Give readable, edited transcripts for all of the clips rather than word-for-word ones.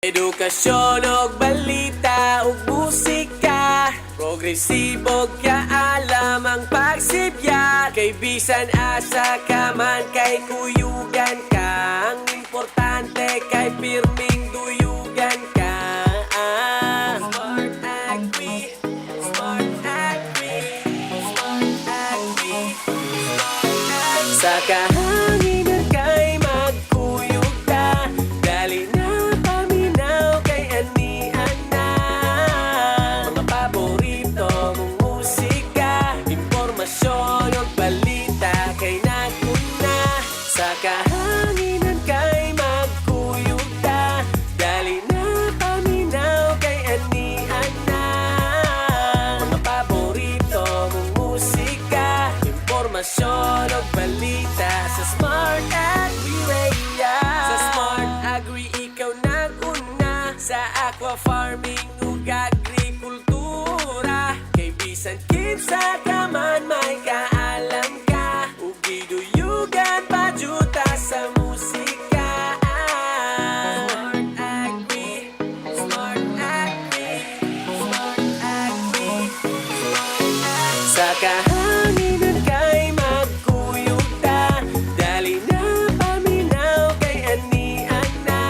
Edukasyon og balita ug musika, progresibo kaalam ang pagsibya. Kay bisan asa ka man kay kuyugan ka, ang importante kay pirming duyugan ka. Smart Agri, Smart Agri, Smart Agri, Smart Agri. Sa kahanginan kay magkuyog ka, dali na paminaw kay anian na. Mga paborito mong musika, impormasyon o balita kay naguna. Sa kahanginan kay magkuyog ka, dali na paminaw kay anian na. Mga paborito mong musika, impormasyon o balita sa Smart Agri Radio. Sa Smart Agri ikaw naguna, sa aqua farming ug agrikultura. Kay bisan kinsa ka man may kaalam ka, ug giduyugan pa juta sa musika. Smart Agri, Smart Agri, Smart Agri, Smart Agri. Sa kahanginan kay magkuyog ta, dali na paminaw kay anian na.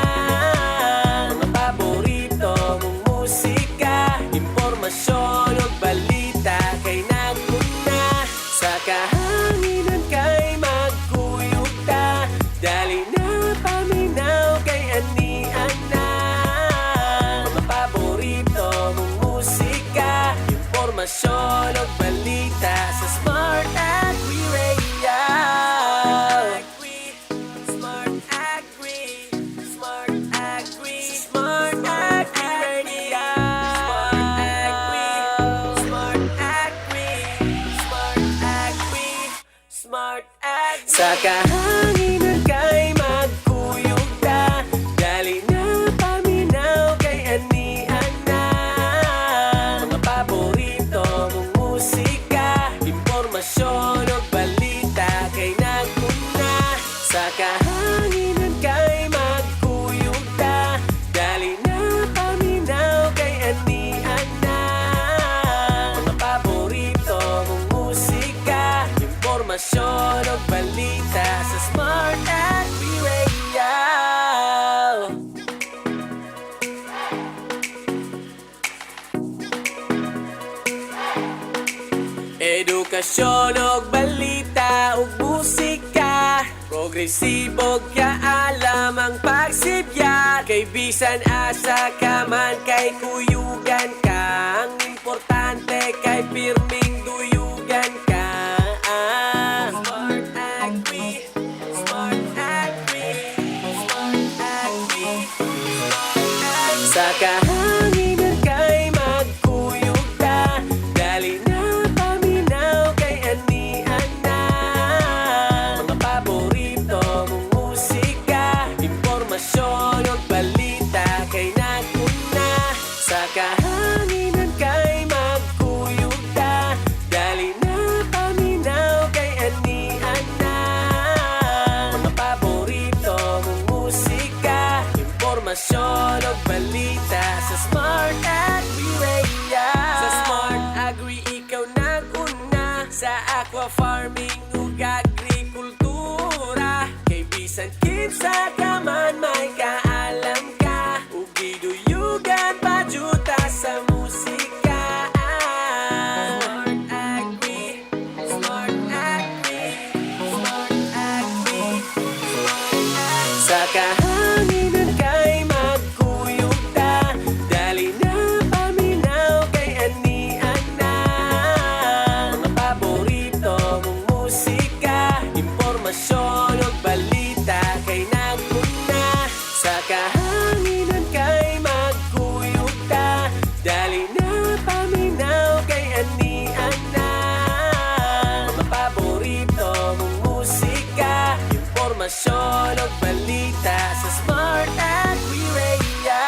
Mga paborito mong musika, impormasyon o balita kay naguna. Sa kahanginan kay magkuyog ta, dali na paminaw kay anian na. Mga paborito mong musika, impormasyon o balita sa Smart Agri Radio. Smart Agri, Smart Agri, Smart Agri Radio. Smart Agri, Smart Agri, Smart Agri. Sa kahanginan kay magkuyog ta, dali na paminaw kay anian na. Mga paborito mong musika, impormasyon o balita kay naguna. Sa kahanginan kay magkuyog ta, dali na paminaw kay anian na. Mga paborito mong musika, impormasyon o balita sa Smart Agri Radio. Edukasyon og balita ug musika, progresibo kaalam ang pagsibya. Kay bisan asa ka man kay kuyugan ka, ang importante kay pirming duyugan ka. Smart Agri, Smart Agri, Smart Agri, Smart Agri. Sa kahanginan kay magkuyog ta, dali na paminaw kay anian na. Mga paborito mong musika, impormasyon o balita kay naguna. Sa kahanginan kay magkuyog ta, dali na paminaw kay anian na. Mga paborito mong musika, impormasyon o balita sa Smart Agri Radio. Sa Smart Agri ikaw naguna, sa aqua farming ug agrikultura. Kay bisan kinsa ka man may kaalam ka, ug giduyugan pa juta sa musika. Smart Agri, Smart Agri, Smart Agri, Smart Agri. Sa kahanginan kay magkuyog ta, dali na paminaw kay anian na. Mga paborito mong musika, impormasyon o balita kay naguna. Sa kahanginan kay magkuyog ta, dali na paminaw kay anian na. Mga paborito mong musika, impormasyon o balita sa Smart Agri Radio.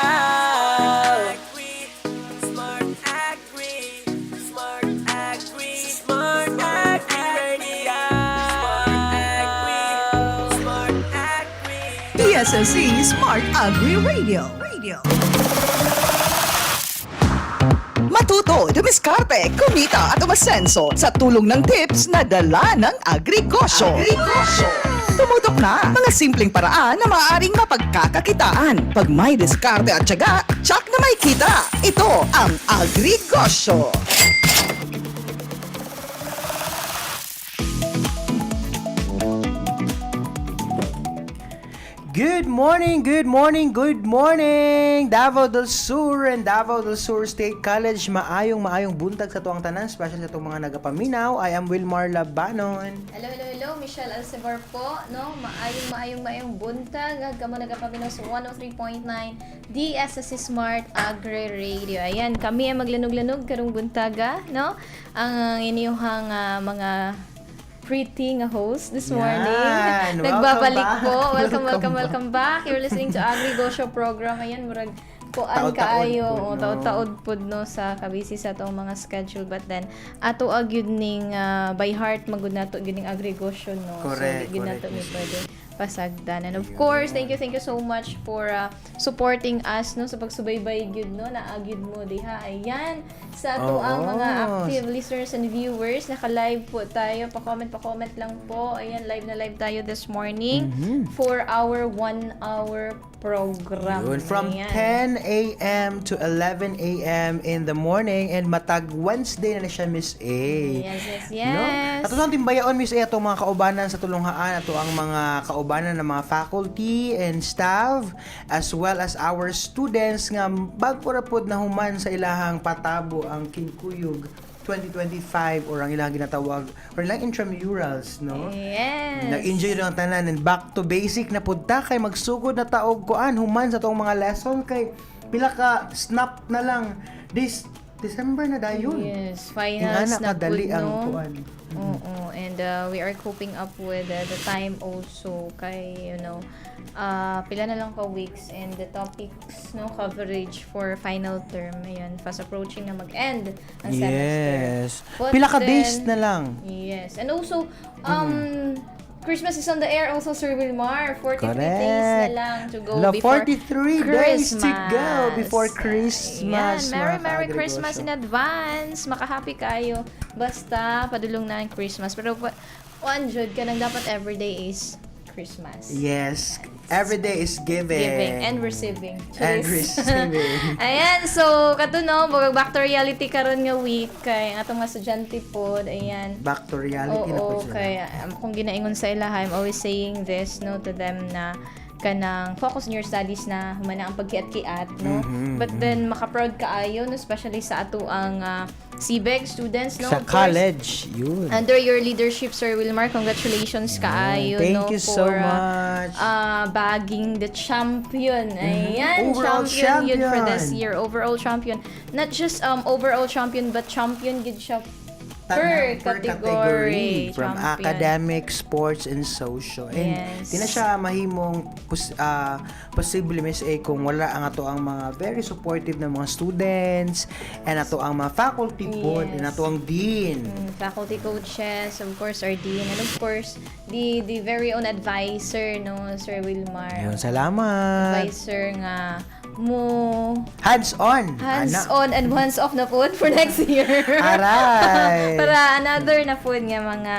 Smart Agri, Smart Agri, Smart Agri Radio. Smart Agri, Smart Agri. PSSC Smart Agri Radio. Matuto, dumiskarte, kumita at umasenso sa tulong ng tips na dala ng Agrigosyo. Tumutok na mga simpleng paraan na maaaring mapagkakakitaan. Pag may diskarte at tiyaga, tsak na may kita. Ito ang Agrigosyo. Good morning, good morning, good morning! Davao del Sur and Davao del Sur State College. Maayong buntag sa tuwang tanan, special sa itong mga nagapaminaw. I am Wilmar Labanon. Hello, Michelle Alcebar po, no? Maayong buntag, kamo nagapaminaw sa 103.9 DSS Smart Agri Radio. Ayan, kami ay maglanog-lanog karong buntaga, no? Ang inyong mga pretty nga host this morning. Nagbabalik po. Welcome back. You're listening to Agrigosyo program. Ayan, murag kuan kaayo taod-taod pod no sa kabisi sa atong mga schedule, but then ato gyud ning by heart magud nato gyud ning Agrigosyo, no. Correct, so gyud nato mi pwede pasagdan. And of course, thank you so much for supporting us, no, sa pagsubaybay gyud, no, naagid mo diha. Ayan, sa ato ang mga active listeners and viewers, naka-live po tayo. Pa-comment lang po. Ayan, live na live tayo this morning for our 1 hour program. Yun, from Ayan. 10 a.m. to 11 a.m. in the morning, and matag Wednesday na siya, Miss A. Yes. No? Ato lang timbayaon, Miss A, atong mga kaubanan sa tulunghaan, ato ang mga kaubanan ng mga faculty and staff, as well as our students nga bago ra pod na human sa ilahang patabo ang Kinkuyog 2025 or ang ilang ginatawag or ilang intramurals, no? Yes. Nag-enjoy lang tanan and back to basic na pud ta kay magsugod na taog kuan human sa tong mga lesson kay pila ka snap na lang this December na dayon. Yes, finals na kadali pud, ang no? kuan. Oo, and we are coping up with the time also kay, you know, pila na lang ka weeks and the topics, no, coverage for final term, ayan, fast approaching na mag-end ang semester. Yes. But Pila ka then, days na lang. Yes, and also Christmas is on the air also, Sir Wilmar. 43 days na Correct. lang to go La before 43 days to go before Christmas. Yan, Merry mga Christmas in kaagregosyo. advance. Maka-happy kayo. Basta, padulong na ang Christmas. Pero, one jud ka nang dapat everyday is Christmas. Yes. Every day is giving. Giving and receiving. And Charis. receiving. Ayan, so, kato no, back to reality karon nga week. Kay, ang atong mga estudyante pod, ayan. Back to reality na po Oo, siya. kaya kung ginaingon sa ilaha, I'm always saying this, no, to them na kanang focus on your studies na humana ang pagkiat-kiat, no? But then maka-proud kaayo, no, especially sa ato ang CBEG students, no? Sa Of course, college, yun. under your leadership, Sir Wilmar, congratulations kaayo, Thank no, you for so much. bagging the champion. Ayan, Overall champion yun for champion. this year. Overall champion. Not just overall champion, but champion gid siya per category. From Champion. academic, sports, and social. And Yes. di na siya mahimong posible, Miss A, kung wala ang ato ang mga very supportive na mga students and ato ang mga faculty po Yes. and ato ang dean. Faculty coaches, of course, our dean, and of course, the very own advisor, no, Sir Wilmar. Ayun, salamat. Advisor nga mo Hands-on. hands-on and hands-off na po for next year. Aray. Para another na po nga mga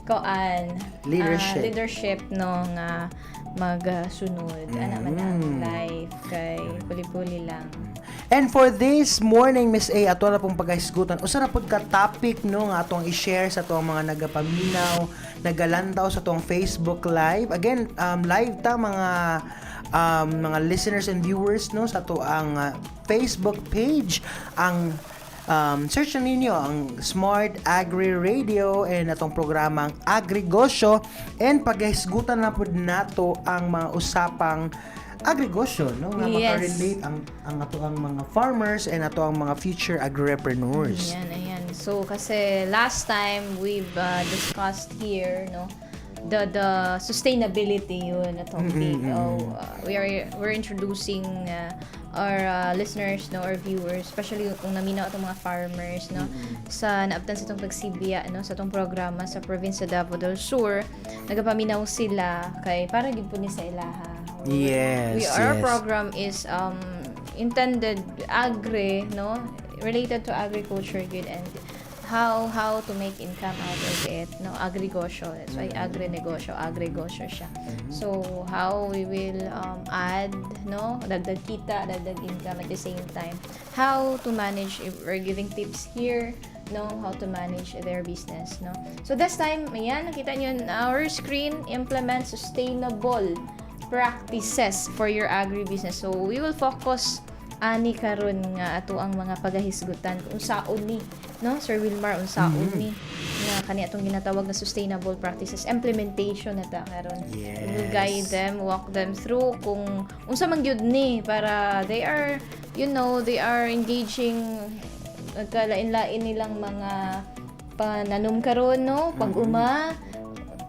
koan. Leadership. No, nga magsunod. Ana man ang life kay puli-puli lang. And for this morning, Miss A, ato na pong pagkahisgutan, usa na pud ka topic, no, nga atong i-share sa atong mga nagapaminaw, nagalantaw sa atong Facebook Live. Again, live ta mga listeners and viewers, no, sa ato ang Facebook page. Ang search na ninyo ang Smart Agri Radio and atong programang Agrigosyo, and paghisgutan na pud nato ang mga usapang agrigosyo, no, nga Yes. makarelate ang ato ang mga farmers and ato ang mga future agripreneurs. Ayan. So, kasi last time we've discussed here, no, the sustainability yun na topic. We're introducing our listeners, no, our viewers, especially kung naminaw itong mga farmers, no, sa naabtan sa itong pagsibiya, no, sa itong programa sa province sa Davao del Sur. Nagapaminaw sila kay para gid po ni sa ilaha. Yes. Our yes. program is intended agri, no, related to agriculture good and how to make income out of it, no, agri-negosyo. That's why agri-negosyo siya. So how we will add, no, dagdag kita, dagdag income at the same time. How to manage, if we're giving tips here, no, how to manage their business, no. So this time, ayan, nakita niyo on our screen, implement sustainable practices for your agribusiness. So we will focus ani karon nga ato ang mga pagahisgutan kung saon ni, no, Sir Wilmar, unsaon ni nga kani atong ginatawag na sustainable practices implementation nata karon. Yes. We will guide them, walk them through kung unsa man gyud ni para they are, you know, they are engaging kalain-lain nilang mga pananom karon, no, pag-uma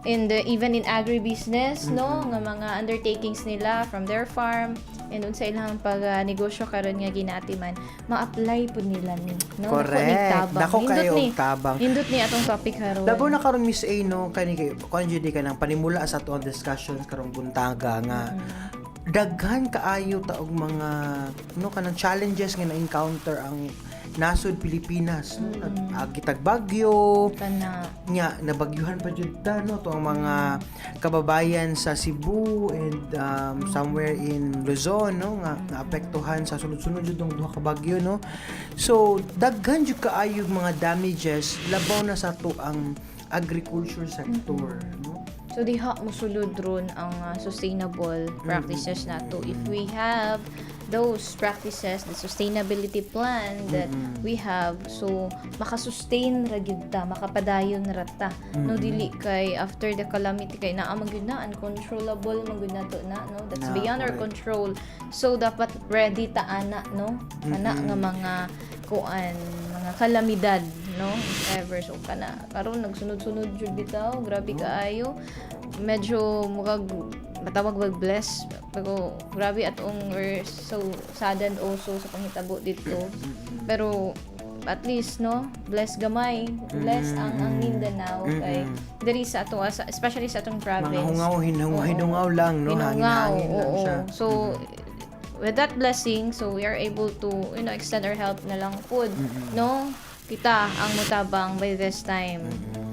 in the even in agribusiness, no, nga mga undertakings nila from their farm and sa ilang pag-negosyo karon nga ginatiman, ma-apply pud nila ni, no. Correct. Dako kayo og tabang. Hindot ni atong topic karon. Labo na karon Miss A, no, kani kay conjudi ka nang panimula sa ato ang discussions karong buntaga nga daghan kaayo ta og mga no kanang challenges nga na-encounter ang nasod Pilipinas, no, nag-agitag bagyo kana nya nabagyuhan pa jud ta, no, to ang mga kababayan sa Cebu and somewhere in Luzon, no, nga naapektuhan sa sunod-sunod jud ng duha ka bagyo, no. So daghan jud kaayo mga damages labaw na sa to ang agriculture sector, no. so diha mosulod ron ang sustainable practices nato. If we have those practices, the sustainability plan that we have, so makasustain ra gyud ta, makapadayon ra ta, no, dili kay after the calamity kay naa man gyud na, uncontrollable man gyud nato na, no, that's beyond our control. So dapat ready ta ana, no, ana nga mga kuan, mga kalamidad, no, if ever. So kana karon nagsunod-sunod jud bitaw, grabe kaayo, medyo mukag matawag wag bless pero grabe atong we're so saddened also sa panghitabo dito, pero at least, no, bless gamay, bless ang Mindanao kay diri sa ato especially sa atong province mga hinungaw lang, no, hangin lang siya. So with that blessing, so we are able to, you know, extend our help na lang food, no, kita ang mutabang by this time.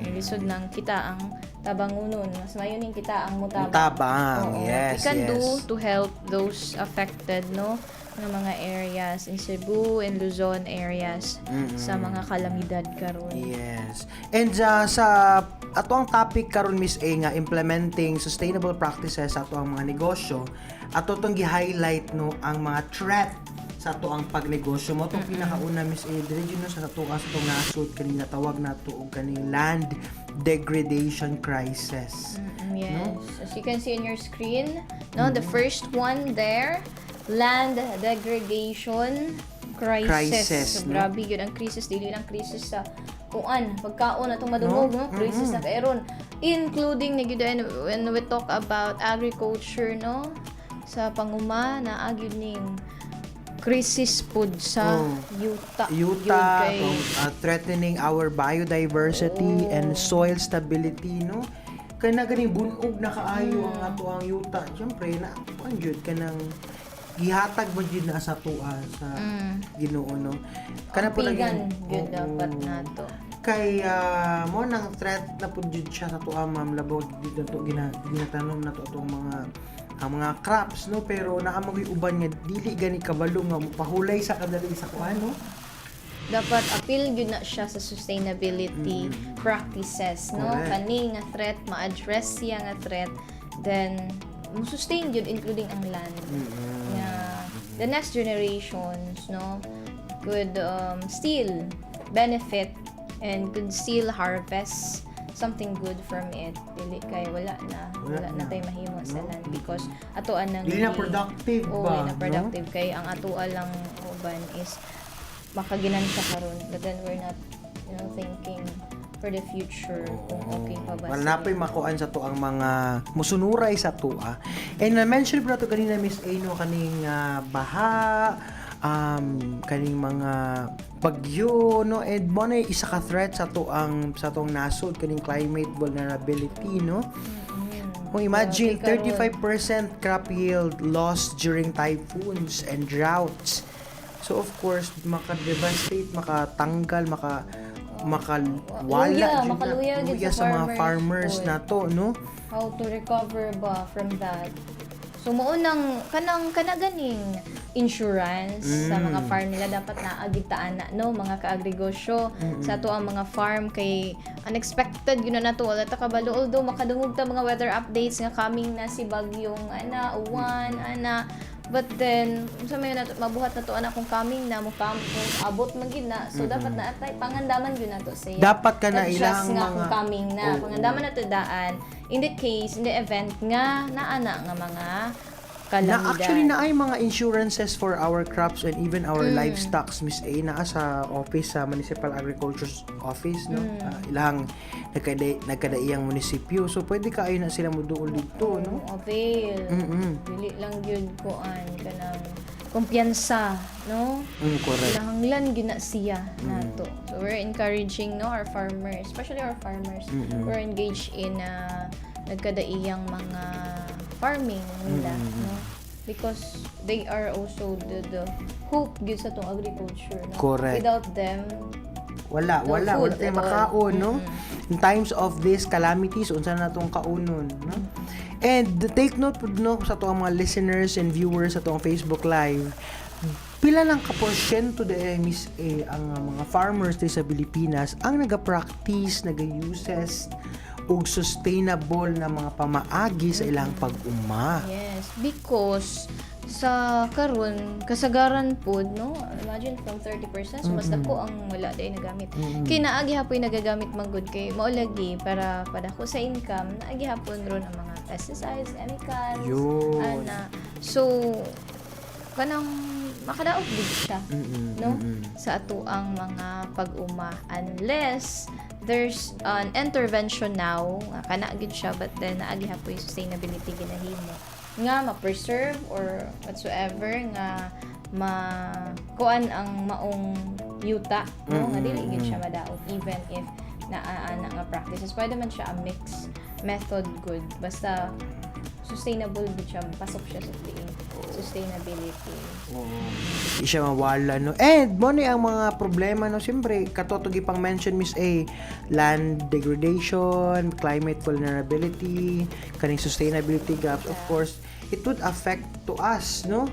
Ilisod ng kita ang tabangunon, mas mayoning kita ang mutabang. Yes, we can yes. do to help those affected, no, ng mga areas in Cebu and Luzon areas sa mga kalamidad karon. Yes. And sa ato ang topic karon Miss A nga implementing sustainable practices sa ato ang mga negosyo, ato tong gi-highlight, no, ang mga threat sa ato ang pagnegosyo mo. Itong pinakauna Miss A, dili no, sa ato ang itong nasod kanina tawag nato og kaning land degradation crisis. Yes. No? As you can see on your screen, no, the first one there, land degradation crisis. So, no? grabe yun ang crisis, dili lang crisis sa kuan, pagkaon atong madungog, no? Crisis na kairon, including nigud when we talk about agriculture, no, sa panguma na agyud ning crisis food sa yuta Yun kay threatening our biodiversity and soil stability, no, kay na ganing bunog na kaayo ang ato ang yuta. Syempre na anjud kanang gihatag mo jud na sa tuwa sa Ginoo, no, kana po pigan yun dapat nato kay mo nang threat na pud jud siya sa tuwa, ma'am, labaw dito to ginatanom na to atong ang mga crops, no, pero naamag uban nga dili gani kabalo nga pahulay sa kadali sa kuan, no. Dapat appeal yun na siya sa sustainability practices, no. Correct. Kani nga threat ma-address siya nga threat, then mo-sustain yun including ang land. The next generations, no, could still benefit and could still harvest something good from it. Dili kay wala na tayo mahimo sa land because atoan nang Dili na productive ba, na productive kay ang atoa lang uban is makaginansya karon, but then we're not, you know, thinking for the future kung okay pa ba wala na pa'y makuan sa to ang mga musunuray sa tuwa. And na-mention po na to kanina Miss A, no, kaning baha, kaning mga bagyo, no, and mo na isa ka threat sa to ang sa tong nasod kaning climate vulnerability, no. Kung imagine 35% crop yield lost during typhoons and droughts. So of course maka-devastate, makatanggal, makawala Luya, jud na. makaluya jud Luya sa sa mga farmers farmers na to, no? How to recover ba from that? So maunang kanang ganing insurance sa mga farm nila dapat naagitaan na no mga kaagrigosyo sa ato ang mga farm kay unexpected yun na to wala ta kabalo although makadungog ta mga weather updates nga coming na si bagyong uwan but then sa may mabuhat na to anak kung coming na mo abot man gid na so dapat na atay pangandaman gyud na to say Dapat ka na not ilang just nga mga kung coming na pangandaman na to daan in the event nga naana nga mga kalamidad. Na actually na ay mga insurances for our crops and even our livestock, Miss A, naa sa office sa Municipal Agriculture's Office, no? Ilang nagkadaiyang munisipyo. So pwede ka ayo na sila moduol dito, no? Avail. Dili lang yun ko kanang kumpiyansa, no? Correct. Kinahanglan gyud na siya nato. So we're encouraging no our farmers, especially our farmers. We're engaged in nagkadaiyang mga farming nila, no? Because they are also the hope gyud sa tong agriculture, no? Correct. Without them, Wala food tayo at all. makaon, no? In times of these calamities, unsa na tong kaunon, no? And take note po, no, sa to ang mga listeners and viewers sa to ang Facebook Live, pila lang ka-porsyento de Miss A ang mga farmers sa Pilipinas ang naga-practice, naga-uses og sustainable na mga pamaagi sa ilang pag-uma. yes, because sa karon kasagaran pod no imagine from 30% so mas dako ang wala day nagamit kay naagi hapon nagagamit man gud kay mao lagi para padako sa income naagi hapon ron ang mga pesticides chemicals Yun. so kanang makadaog gud siya no sa ato ang mga pag-uma unless there's an intervention now nga kana gid siya but then naagi hapon yung sustainability ginahimo nga ma-preserve or whatsoever nga kuan ang maong yuta no nga dili gid siya madaot even if naa nga practices pwede man siya a mix method good basta sustainable gid siya pasok siya sa tiing sustainability. Di siya mawala, no? And mo ni ang mga problema, no? Siyempre, katotogi pang mention, Miss A, land degradation, climate vulnerability, kaning sustainability gaps, of course, it would affect to us, no?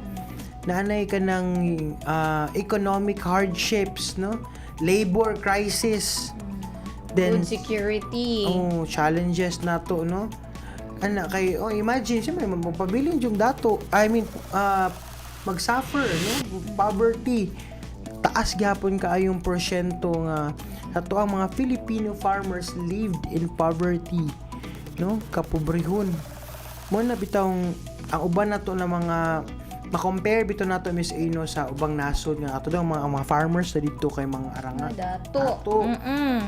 Naanay ka ng economic hardships, no? Labor crisis. Food security. Challenges na to, no? Imagine, siyempre, magpabilin yung dato. Mag-suffer, no? Poverty. Taas gyapon kaayong porsyento nga ato ang mga Filipino farmers lived in poverty, no? Kapobrehon. Mo na bitawng ang uban nato na mga ma-compare bito nato Miss Ino sa ubang nasod nga ato daw mga farmers na dito kay mga aranga. Dato.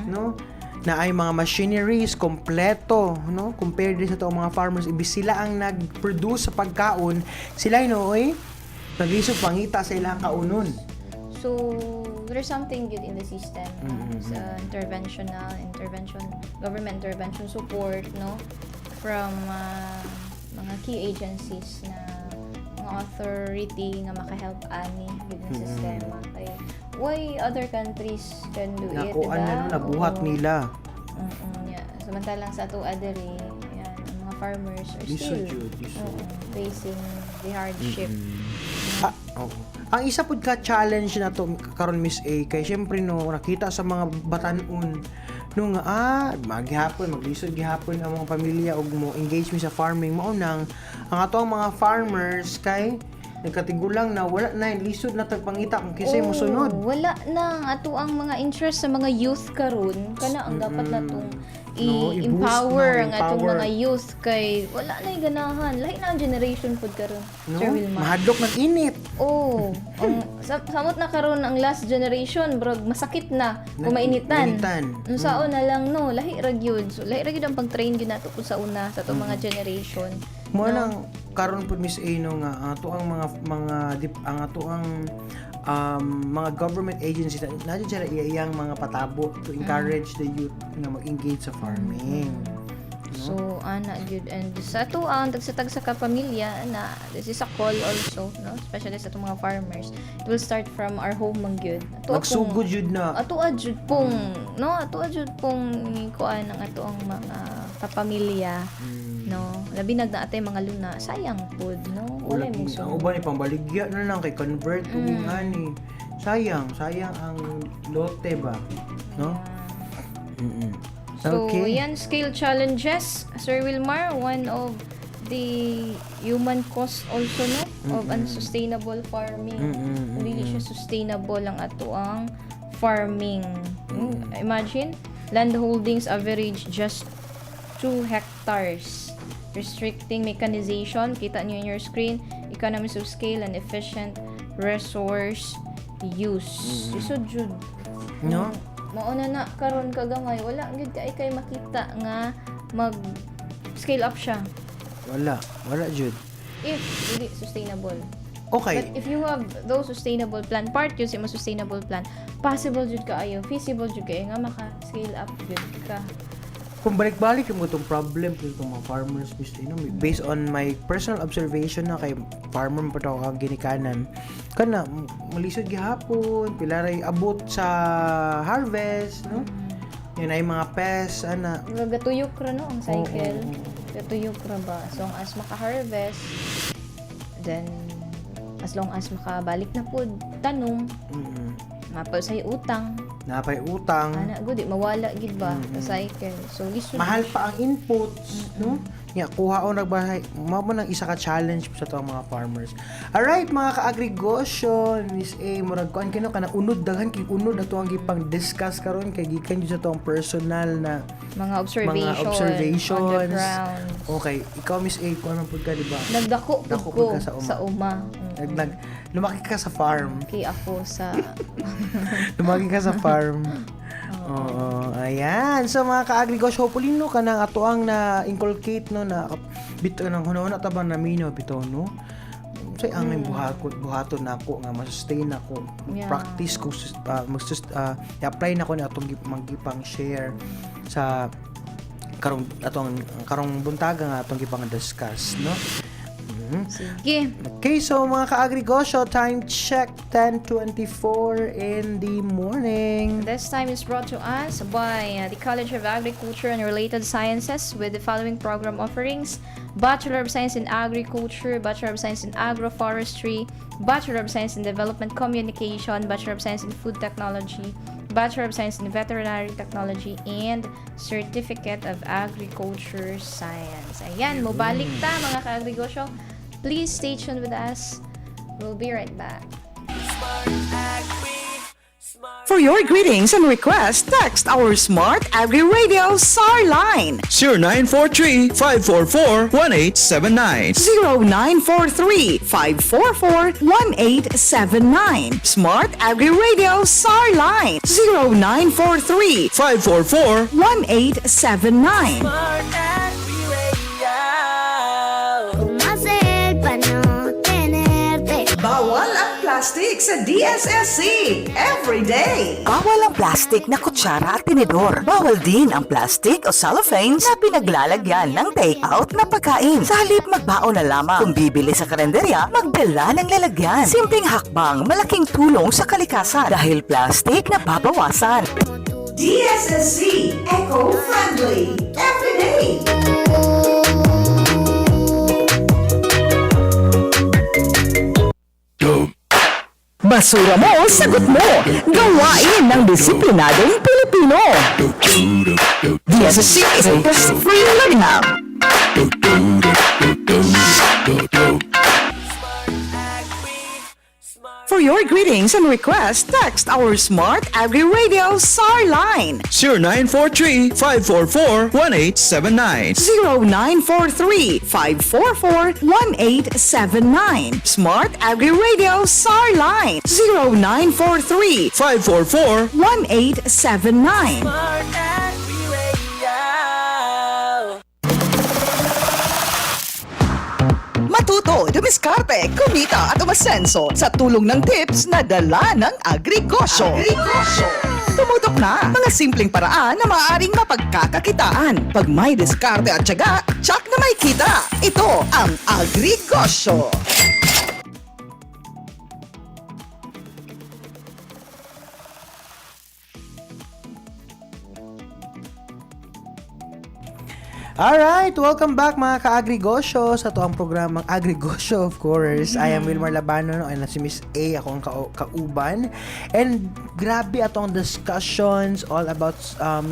No? Na ay mga machineries kompleto, no? Compared din sa to mga farmers, ibis sila ang nag-produce sa pagkaon, sila naglisod pangita sa ilang kaunon. So there's something good in the system sa government intervention support no from mga key agencies na mga authority nga maka-help ani with the sistema kay why other countries can do it Nabuhat nila. Yeah. Samantalang sa ato adere yan ang mga farmers are still facing the hardship. Ang isa pud ka challenge na to karon Miss A kay syempre no nakita sa mga batanon no nga maglisod gihapon ang mga pamilya og mo engage mi sa farming mao nang ang ato ang mga farmers kay nagkatigulang na wala na lisod na tagpangita kung kisay mo sunod. Wala na ato ang mga interest sa mga youth karon kana ang dapat natong i-empower ang atong mga youth kay wala na ganahan lahi na ang generation pod karon Sir Wilmar. Mahadlok ng init. Samot na karon ang last generation bro masakit na kung mainitan. Saon na lang no lahi ra gyud. So lahi ra gyud ang pag-train gyud nato kung sa una sa atong mga generation. Mo nang karon pud Miss A no nga ato ang mga government agencies na dyan sila iyang mga patabo to encourage the youth na mag-engage sa farming. No? So ana gyud, and sa ato ang tagsatag sa kapamilya na this is a call also, no, especially sa atong mga farmers. It will start from our home man gyud. Nagsugod jud na. Ato adjud pong no, ato adjud pong kuan ang ato ang mga kapamilya, no. Labi na atay mga luna, sayang pud, no. Wala mo Ang uban ni pambaligya na lang kay convert ug ani. Sayang ang lote ba, no? So, yan, scale challenges, Sir Wilmar, one of the human cost also, no, of unsustainable farming. Hindi siya sustainable ang ato ang farming. Imagine, land holdings average just 2 hectares. Restricting mechanization, kita niyo in your screen, economies of scale and efficient resource use. So, Jude, No? mauna na karon kagamay, wala gyud kay makita nga mag scale up siya Wala jud. if dili sustainable. Okay. But if you have those sustainable plan, part yun sa mga sustainable plan, possible jud kaayo, feasible jud kaayo nga maka scale up jud ka. Kung balik-balik yung itong problem ko itong mga farmers, based on my personal observation na kay farmer pa ito kang ginikanan, kana malisod gihapon, pilaray abot sa harvest, no? Yun ay mga pests, ana. Gatuyok ra no ang cycle. Gatuyok ra ba? So as maka-harvest, then as long as makabalik na pud tanong, mapasay utang. Napay utang. Ana gud di mawala gid ba sa cycle. So lisod. Mahal pa ang inputs, no? Nga kuha o nagbahay, mao man ang isa ka challenge sa to mga farmers. Alright, mga ka-agrigosyo, Miss A, murag kuan kino kana unod daghan kay unod ato ang gipang discuss karon kay gikan jud sa tong personal na mga observations on the ground. Okay, ikaw Miss A, kuan man pud ka di ba? Nagdako pud Dako ko pud ka sa uma. Lumaki ka sa farm. Kay ako sa Lumaki ka sa farm. Oo, ayan. So mga ka-agrigosyo, hopefully no kanang ato ang na-inculcate no na bito nang hunahuna ta ba na minaw bitaw no. Say ang buhaton nako nga ma-sustain ako. Yeah. Practice ko i-apply nako ni atong gipang share sa karong buntaga nga atong gipang discuss no. sige. Okay, so mga ka-agrigosyo, time check 10:24 in the morning. This time is brought to us by the College of Agriculture and Related Sciences with the following program offerings: Bachelor of Science in Agriculture, Bachelor of Science in Agroforestry, Bachelor of Science in Development Communication, Bachelor of Science in Food Technology, Bachelor of Science in Veterinary Technology, and Certificate of Agriculture Science. Ayan, mubalik ta mga ka-agrigosyo. Please stay tuned with us. We'll be right back. For your greetings and requests, text our Smart Agri Radio SAR line 0943-544-1879. 0943-544-1879. Smart Agri Radio SAR line 0943 544-1879. 1879. Smart Agri Radio. Más el para no tenerte. Bawal ang plastic sa DSSC every day. Bawal ang plastic na kutsara at tinidor. Bawal din ang plastic o cellophane na pinaglalagyan ng take-out na pagkain. Sa halip magbaon na lamang. Kung bibili sa karenderya, magdala ng lalagyan. Simpleng hakbang, malaking tulong sa kalikasan dahil plastic na babawasan. DSSC eco-friendly every day. Basura mo, sagot mo. Gawain ng disiplinadong Pilipino. DSSC is a free learning hub. For your greetings and requests, text our Smart Agri Radio SAR line 0943-544-1879. 0943-544-1879. Smart Agri Radio SAR line 0943 544-1879. 1879. Smart Agri Radio. Matuto, dumiskarte, kumita at umasenso sa tulong ng tips na dala ng Agrigosyo. Tumutok na! Mga simpleng paraan na maaaring mapagkakakitaan. Pag may diskarte at tiyaga, tsak na may kita. Ito ang Agrigosyo. Alright, welcome back mga ka-agrigosyo sa toang programang Agrigosyo, of course. I am Wilmar Labano, no? And si Miss A, ako ang kauban. And grabe atong discussions all about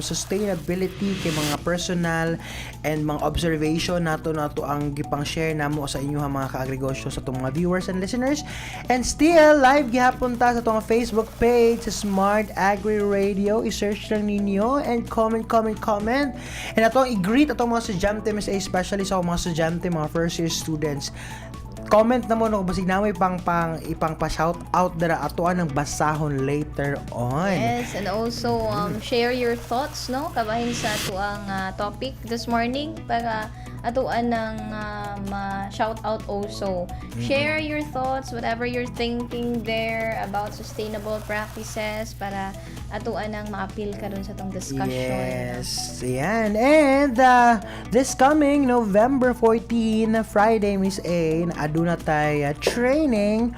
sustainability kay mga personal and mga observation nato ang gipang share namo sa inyo mga ka-agrigosyo sa itong mga viewers and listeners. And still, live gihapon ta sa itong Facebook page sa Smart Agri Radio. I-search lang ninyo and comment. And atong i-greet atong mga estudyante, Miss A, especially sa mga estudyante, mga first year students. Comment na mo no basig na may ipang pa-shout out dara atoan ng basahon later on. Yes, and also share your thoughts, no? Kabahin sa atuang topic this morning para atuan ng ma-shout out also. Share your thoughts, whatever you're thinking there about sustainable practices para atuan ng ma-appeal ka dun sa tong discussion. Yes, yan. And this coming November 14, Friday, Miss A, aduna tayo training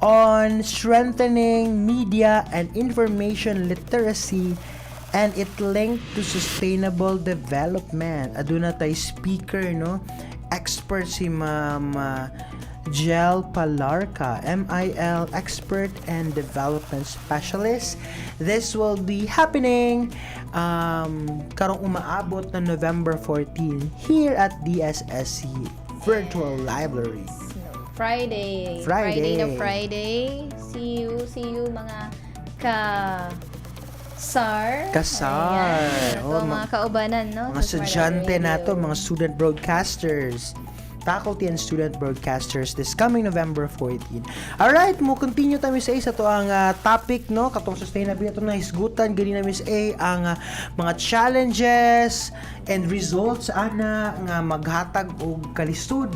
on strengthening media and information literacy and it linked to sustainable development. Aduna tayo speaker, no? Expert si Ma'am Jel Palarca, MIL expert and development specialist. This will be happening karong umaabot na November 14 here at DSSC Virtual Library. Friday na Friday. See you mga Kasar. Ayan. Oh, Mga kaubanan, no? mga sa Smart estudyante Radio. nato, mga student broadcasters, faculty and student broadcasters this coming November 14. Alright, mo continue tayo Miss A sa to ang topic, no? Katong sustainability ito na hisgutan gani na Miss A ang mga challenges and results ana nga maghatag og kalisod,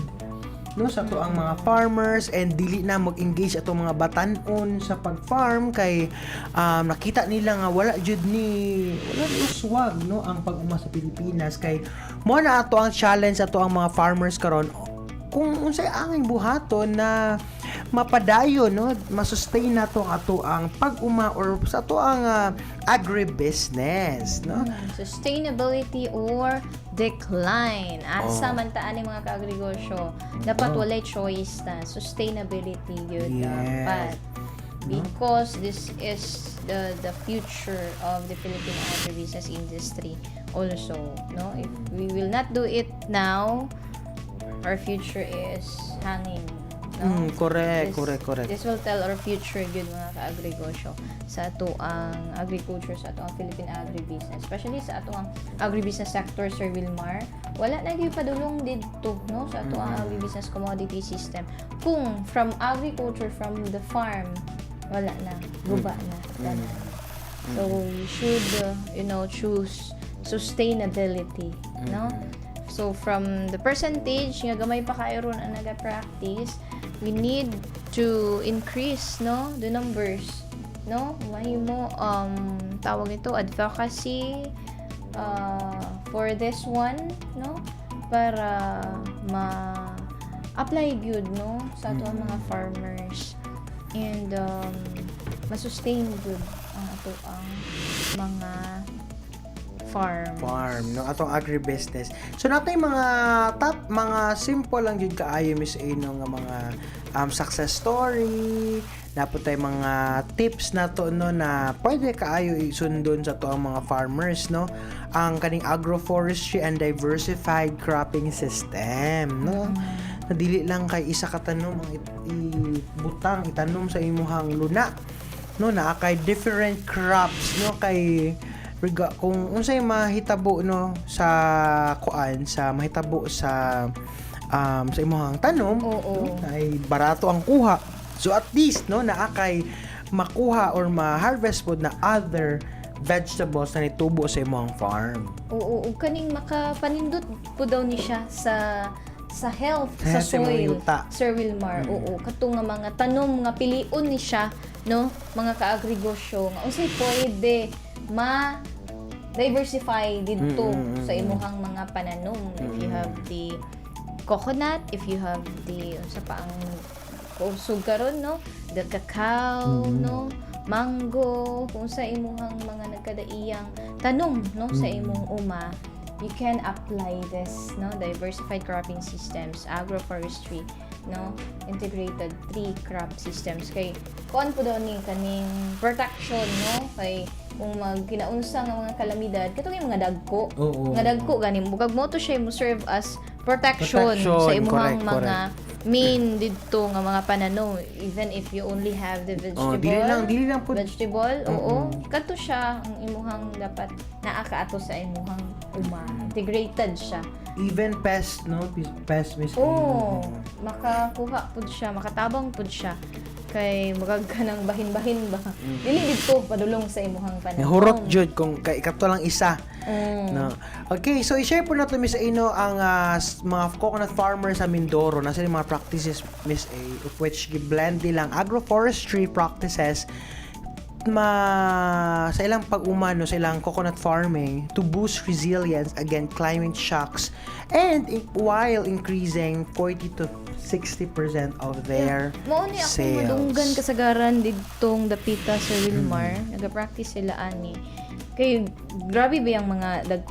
no, sa to ang mga farmers and dili na mag-engage ato mga batan-on sa pag-farm kay nakita nila nga wala ni uswag, no, ang pag-uma sa Pilipinas kay mo na ato ang challenge ato ang mga farmers karon kung unsay angin buhaton na mapadayon, no, masustain nato ato ang pag-uma or sa ato ang agribusiness, no. Sustainability or decline. Asa man taan ni mga ka-agrigosyo. Dapat walay choice na. Sustainability yun dapat. Because this is the future of the Philippine agribusiness industry also, no? If we will not do it now, our future is hanging. No? Correct. This will tell our future yun mga ka-agrigosyo sa ato ang agriculture, sa ato ang Philippine agribusiness, especially sa ato ang agribusiness sector, Sir Wilmar. Wala na gyud padulong didto, no, sa ato ang agribusiness commodity system. Kung from agriculture, from the farm, wala na, guba na, tanan. So we should choose sustainability, no? So from the percentage nga gamay pa kayo ron ang naga-practice, we need to increase, no, the numbers, no? Mahimo tawag ito advocacy for this one, no, para ma-apply good, no, sa ato ang mga farmers and ma-sustain good ang ato ang mga farm, no, atong agribusiness. So natay mga mga simple lang jud kaayo Miss A, no, nga mga success story, naputay mga tips nato, no, na pwede kaayo isundon sa to ang mga farmers, no, ang kaning agroforestry and diversified cropping system, no. Nadili lang kay isa ka tanom ang ibutang itanom sa imuhang luna, no, na kay different crops, no, kay kung unsay mahitabo, no, sa mahitabo sa imong tanom, no, ay barato ang kuha. So at least, no, naakay makuha or ma-harvest pod na other vegetables na nitubo sa imong farm. Oo, kaning makapanindot po daw ni siya sa health sa Sa imong soil, yuta. Sir Wilmar. Oo, katong nga mga tanom nga piliun ni siya, no, mga ka-agrigosyo nga unsay pwede ma-diversify dito sa imuhang mga pananom. If you have the coconut, if you have the sa paang usog karon, no, the cacao, no, mango, kung sa imuhang mga nagkadaiyang tanom, no, sa imong uma, you can apply this, no, diversified cropping systems, agroforestry, no, integrated tree crop systems. Kay kuan po daw ni kaning protection, no, kay kung magkinaunsa nga mga kalamidad katong yung mga dagko. Oo. Nga dagko gani mugag mo to siya mo serve as protection, sa imong correct, mga main didto nga mga pananom, even if you only have the vegetable. Dili lang po. Vegetable, oo. Kato siya ang imuhang dapat naa kaato sa imuhang uma. Integrated siya. Even pest, no? Pest, Miss A. Oo. Makakuha pud siya, makatabang pud siya. Kay magag ka ng bahin-bahin ba. Dili dito padulong sa imuhang pananom. Hurot jud kung kay kato lang isa. No. Okay, so i-share po nato Miss A no ang mga coconut farmers sa Mindoro na sila mga practices Miss A of which blend nilang agroforestry practices sa ilang pag-umano sa ilang coconut farming to boost resilience against climate shocks and while increasing 40 to 60% of their Mao ni ako sales. madunggan kasagaran didtong dapita sa Wilmar. Naga-practice sila ani. Kay grabe ba yung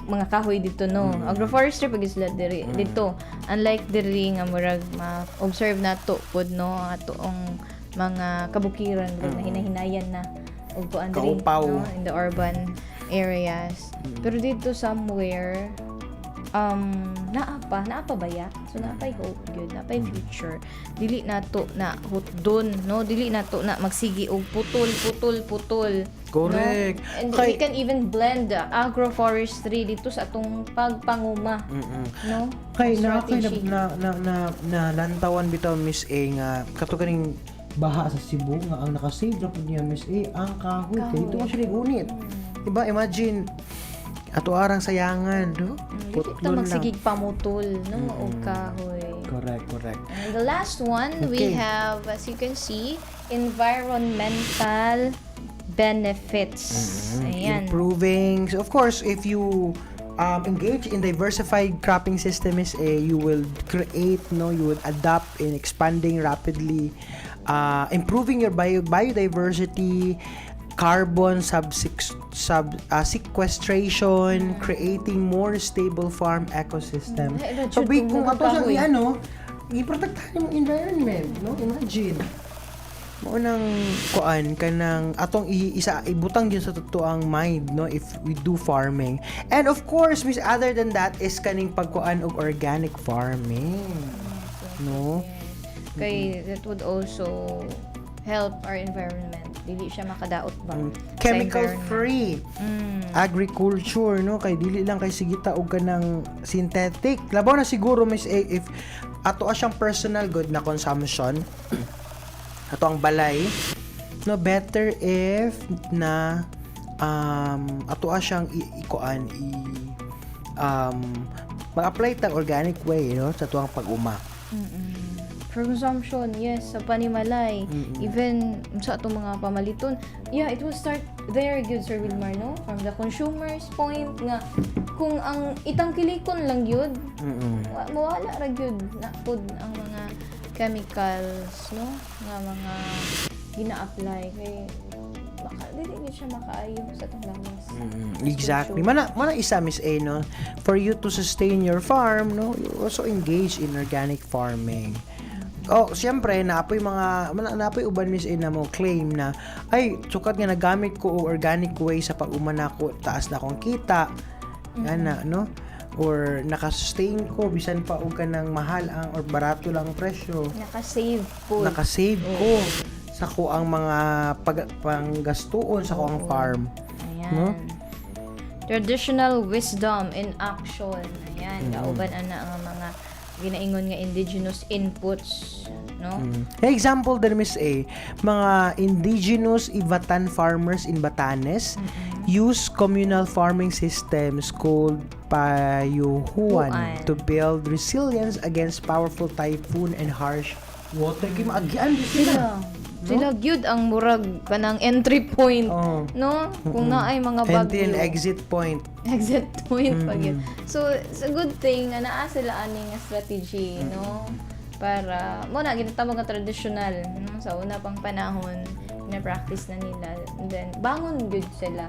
mga kahoy dito no. Agroforestry pag sila diri dito. Unlike diri nga murag ma-observe nato pod no atong mga kabukiran na hinahinayan na og kuan diri Kaupaw. no in the urban areas. Pero dito somewhere naa pa baya, so naapay hope gyud, naapay future. Dili nato na hutdon no, dili nato na magsigi og putol. Correct. No? And we can even blend the agroforestry dito sa atong pagpanguma. No? Kay Strategy. na lantawan bitaw Miss A nga kato kaning baha sa Cebu nga ang nakasave ra pud niya Miss A ang kahoy. Kay dito mo siya gunit. Diba imagine ato arang sayangan, no? Dili ta magsigig pamutol no og kahoy. Correct. And the last one we Okay. have, as you can see, environmental benefits. Ayan. Improving. So of course, if you engage in diversified cropping system Miss A, you will you would adapt in expanding rapidly, improving your biodiversity, carbon sequestration, creating more stable farm ecosystem. So big kung ato siya i-protektahan yung environment, no? Imagine. Mao nang kuan kanang atong ibutang gyud sa totoo ang mind no if we do farming. And of course, Miss, other than that is kaning pagkuan og organic farming. No? Kay that would also help our environment. Dili siya makadaot ba? Chemical free agriculture no kay dili lang kay sigita og kanang synthetic. Labaw na siguro Miss A if ato siyang personal good na consumption. Ato ang balay no better if na ato siyang mag-apply ta organic way no sa tuang pag-uma. For consumption, yes, sa panimalay. Even sa atong mga pamaliton, yeah, it will start there, good Sir Wilmar, no? From the consumer's point nga, kung ang itangkilikon lang yun, mawala ra gyud na pod ang mga chemicals, no? Nga mga gina-apply kay dili gyud siya makaayo sa atong lawas. Exactly. Mana isa Miss A no for you to sustain your farm no you also engage in organic farming. Siyempre naapoy uban Miss A na mo claim na ay sukat nga nagamit ko og organic way sa pag-umana ko taas na akong kita. Ana no or naka-sustain ko bisan pa og kanang mahal or barato lang ang presyo. Naka-save po. Naka-save ko sa ko ang mga panggastuon sa ko ang farm. Ayan. No? Traditional wisdom in action. Ayan, kauban ana ang mga ginaingon nga indigenous inputs, no? Example din Miss A, mga indigenous Ivatan farmers in Batanes use communal farming systems called payuhuan to build resilience against powerful typhoon and harsh water. Kaya maagian din sila. Sila gyud ang murag kanang entry point, Oh. no? Kung naay mga bagyo. And then exit point. Exit point pa gyud. So, it's a good thing nga naa sila ani nga strategy, no? Para mo na ginatawag nga traditional, no? Sa una pang panahon na practice na nila, and then bangon good sila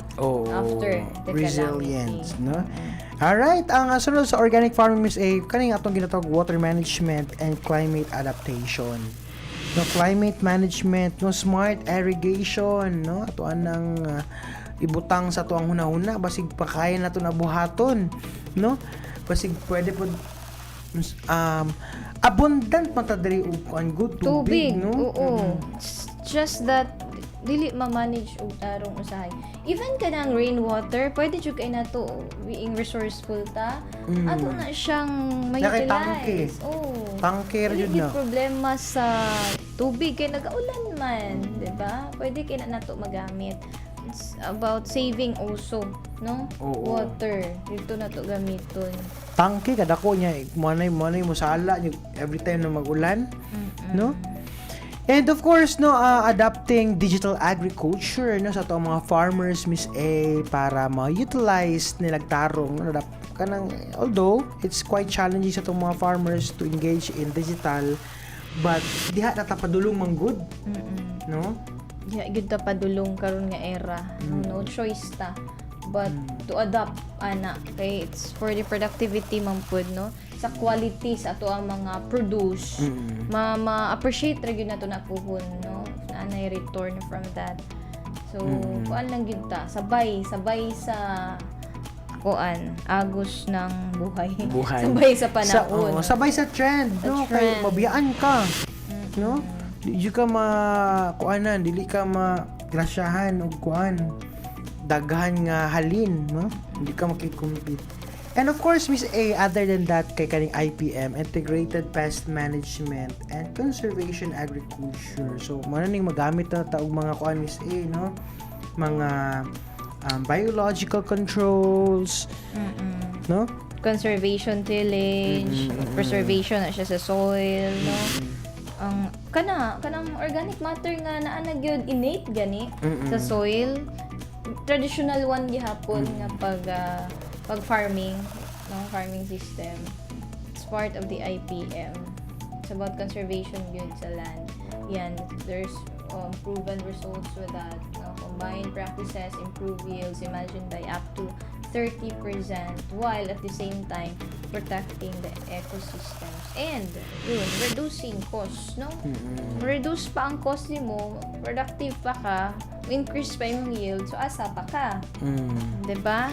after the resilience, calamity. no? Alright, ang sunod sa organic farming, Miss A, kaning atong ginatawag water management and climate adaptation. No, climate management, no, smart irrigation, no, ato anang ibutang sa tuang hunahuna basig pa kaya nato na buhaton, no, basig pwede pod abundant matadiri og kuan good tubig, no. Oo. It's just that dili ma-manage og tarong usahay. Even kanang rainwater, pwede jud kay nato being resourceful ta. Ato na siyang Nakay tangke. ma-utilize. Oo. Tangke ra jud Dili na. problema sa tubig kay nagaulan man, 'di ba? Pwede kay na nato magamit. It's about saving also, no? Oo. Water dito nato gamiton. Tangke kadako niya manay mo sala every time na magulan, no? And of course, no, adapting digital agriculture, no, sa atong mga farmers, Miss A, para ma-utilize nilang tarong, no, kanang, although it's quite challenging sa atong mga farmers to engage in digital, but diha na tapadulong man good, no? Yeah, gyud ta padulong karon nga era. No choice ta but to adapt ana kay it's for the productivity man pud, no, sa quality sa ato ang mga produce. Ma-appreciate ra gyud nato na puhon, no, na nay return from that. So kuan lang gyud ta sabay sa kuan agos ng buhay. Sabay sa panahon. Sabay sa trend, no? Kay trend. mabiyaan ka, no? Dili ka kuanan, dili ka magrasyahan og kuan daghan nga halin, no? Hindi ka makikompete. And of course, Miss A, other than that, kay kaning IPM, Integrated Pest Management and Conservation Agriculture. So, mo na ning magamit na ta og mga kuan, Miss A, no? Mga biological controls, no? Conservation tillage, preservation na siya sa soil, no. Ang kanang organic matter nga naa na gyud innate gani sa soil. Traditional one gihapon nga pag farming, no, farming system. It's part of the IPM. It's about conservation gyud sa land. Yan, there's proven results with that. Combined practices improve yields, imagine by up to 30%, while at the same time protecting the ecosystems and yun, reducing costs, no? Reduce pa ang cost mo, productive pa ka, increase pa yung yield, so asa pa ka, 'di ba?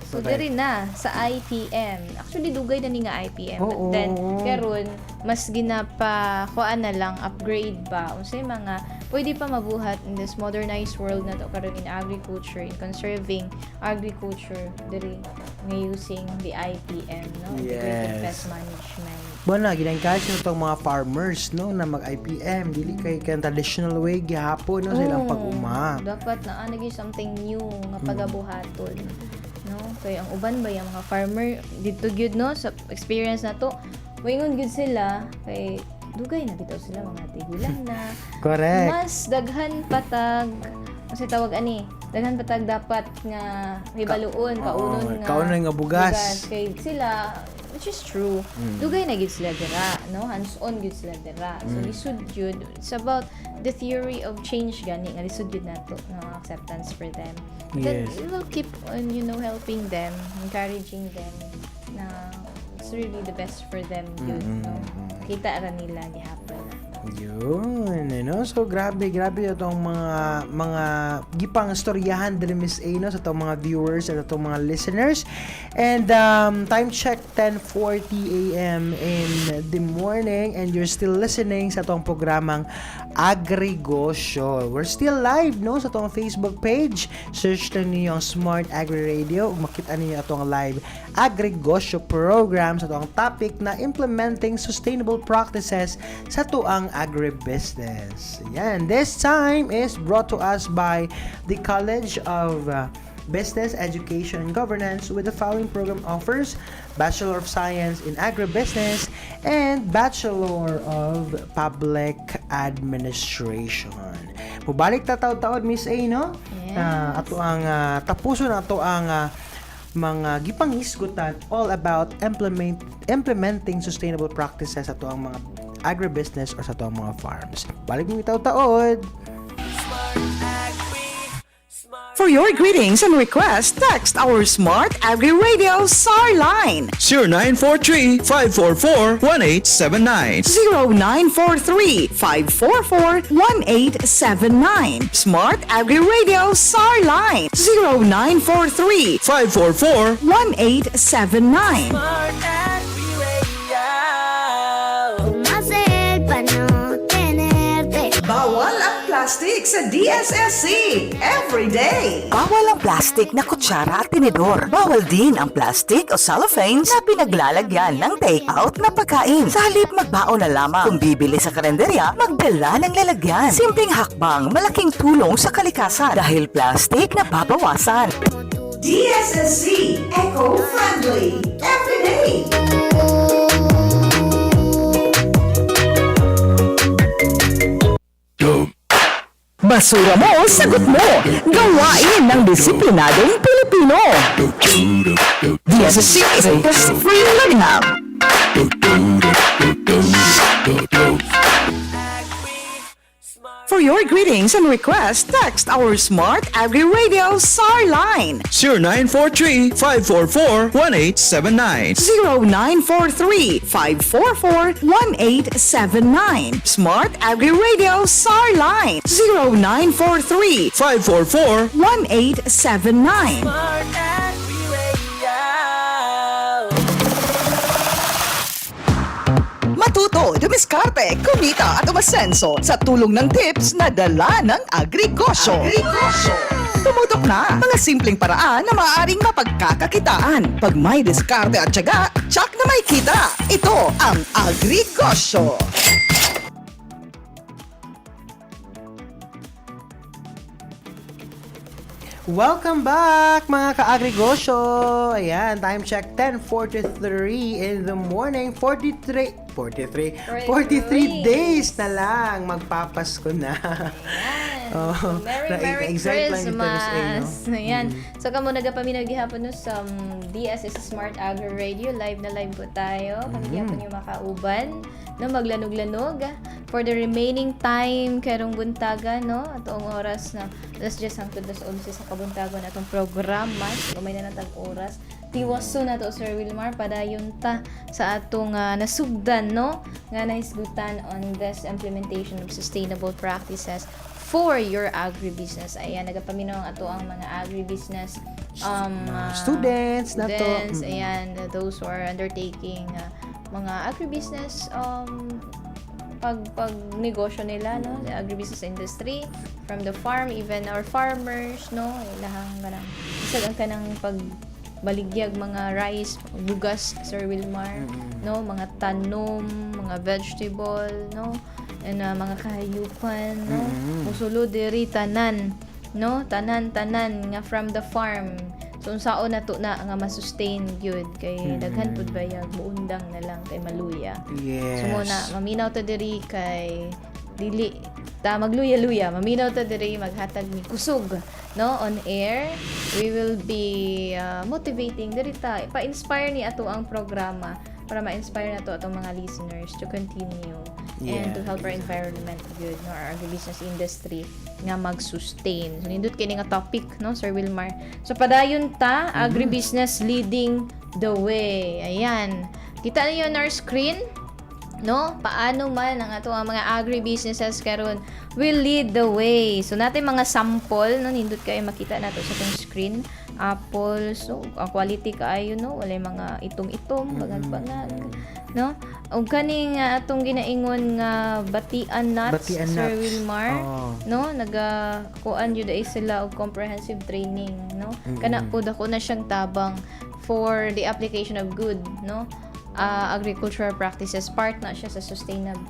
So diri na sa IPM. Actually dugay na ni nga IPM, but then karon mas ginapa kuan na lang upgrade ba unsay mga pwede pa mabuhat in this modernized world na to karon in agriculture, in conserving agriculture diri nga using the IPM, no? Integrated Pest Management. Bona ginangkasya itong mga farmers, no, na mag-IPM dili kay kan traditional way gihapon, no, sa ilang pag-uma. Dapat na anagi something new nga pagabuhaton, no? Kay ang uban ba yung mga farmer dito gyud, no, sa experience na to, wingon gyud sila kay dugay na bitaw sila mga tigulang na. Correct. Mas daghan patag kasi tawag ani, daghan patag dapat nga hibaluon kaunon nga bugas. kay sila, which is true. Dugay na gid sila dira, no? Hands-on gid sila dira. So lisod jud. It's about the theory of change gani nga lisod jud nato no acceptance for them. Then Yes. we will keep on, you know, helping them, encouraging them na it's really the best for them yun, no? Kita ra nila gihapon. Yun, no? So grabe itong mga gipang storyahan dili Miss A, no, sa itong mga viewers at itong mga listeners. And time check 10:40 AM in the morning and you're still listening sa itong programang Agrigosyo. We're still live, no, sa itong Facebook page. Search lang niyo ang Smart Agri Radio ug makita niyo itong live Agrigosyo program sa itong topic na implementing sustainable practices sa tuang agribusiness. Yan. This time is brought to us by the College of Business Education and Governance with the following program offers: Bachelor of Science in Agribusiness and Bachelor of Public Administration. Mubalik ta taud Miss A, no? Yes. Ato ang tapuson ato ang mga gipangisgutan all about implementing sustainable practices ato ang mga agribusiness or sa ato ang mga farms. Balik mo itaw-taod. For your greetings and requests, text our Smart Agri Radio SAR line 0943-544-1879. 0943-544-1879. Smart Agri Radio SAR line 0943-544-1879. Más el para no tenerte. Bawal ang plastic sa DSSC every day. Bawal ang plastic na kutsara at tinidor. Bawal din ang plastic o cellophanes na pinaglalagyan ng take-out na pagkain. Sa halip magbaon na lamang. Kung bibili sa karenderya, magdala ng lalagyan. Simpleng hakbang, malaking tulong sa kalikasan dahil plastic na babawasan. DSSC eco-friendly every day. Basura mo, sagot mo. Gawain ng disiplinadong Pilipino. DSSC is a pest-free lineup. For your greetings and requests, text our Smart Agri Radio SAR line 0943-544-1879. 0943-544-1879. Smart Agri Radio SAR line 0943-544-1879. Matuto, dumiskarte, kumita at umasenso sa tulong ng tips na dala ng Agrigosyo. Tumutok na mga simpleng paraan na maaaring mapagkakakitaan. Pag may diskarte at tiyaga, tsak na may kita. Ito ang Agrigosyo. Welcome back mga ka-agrigosyo! Ayan, time check 10:43 in the morning. 43 days na lang. Magpapasko na. Oh, Merry exact lang dito, Miss A, no? Christmas! Ayan. So, kamo nagapaminag gihapon no sa DSS Smart Agri Radio. Live na live po tayo. Kami gihapon yung makauban. No, maglanog-lanog. For the remaining time, karong buntaga, no? Atong oras na alas 10 hangtod alas 11 sa kabuntagon atong programa. So, may na natag oras. Tiwaso na to, Sir Wilmar, padayon ta sa atong nasugdan, no? Nga nahisgutan on this implementation of sustainable practices for your agribusiness. Ayan, nagapaminaw ang ato ang mga agribusiness students na to. students, ayan, those who are undertaking mga agribusiness pag negosyo nila, no, the agribusiness industry, from the farm, even our farmers, no, ilahang ganang isag ang kanang pagbaligyag mga rice, bugas, Sir Wilmar, no, mga tanom, mga vegetable, no, and mga kahayupan, no, musulod diri tanan, no, tanan nga from the farm. So unsaon na to na nga ma-sustain gyud kay daghan pud bayag muundang na lang kay maluya. Yes. So muna maminaw ta diri kay dili ta magluya-luya, maminaw ta diri maghatag ni kusog, no, on air. We will be motivating diri ta pa-inspire ni ato ang programa para ma-inspire na to atong mga listeners to continue and to help our environment good, no, our agribusiness industry nga mag-sustain. So nindot kini nga topic, no, Sir Wilmar. So padayon ta, agribusiness leading the way. Ayan. Kita niyo on our screen, no, paano man ang ato ang mga agribusinesses karon will lead the way. So natin mga sample, no, nindot kayo makita nato sa tong screen. Apples, so ang quality kaayo, no, walay mga itom-itom, bangag-bangag, no. Og kaning atong ginaingon nga batian nuts, Sir Wilmar, no, nagakuan jud ay sila og comprehensive training, no. Kana pud ako na siyang tabang for the application of good, no, agricultural practices. Part na siya sa sustainable